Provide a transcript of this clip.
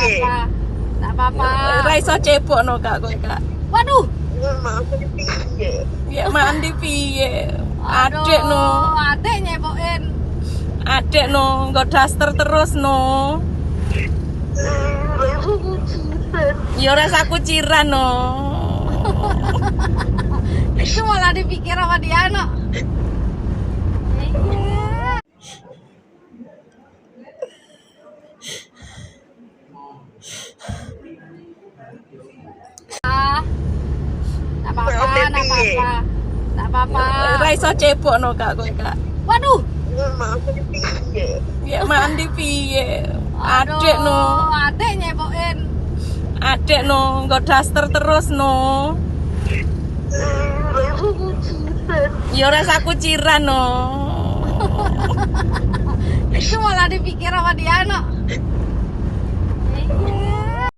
apa-apa. Enggak apa-apa. Ora iso cepokno Kak kowe Kak. Waduh. Ya mandi piye? Adek no. Adek nyepokin. Adek no, nggo daster terus no. Ya ora sakuciran no. Itu malah dipikir sama dia no. Enggak apa-apa. Ora iso cepokno Kak kowe Kak. Waduh. Ya mandi piye? Adek no. Adek nyepokin. Adek no, nggo daster terus no. Ya ora sakuciran no. Itu malah dipikir sama dia no.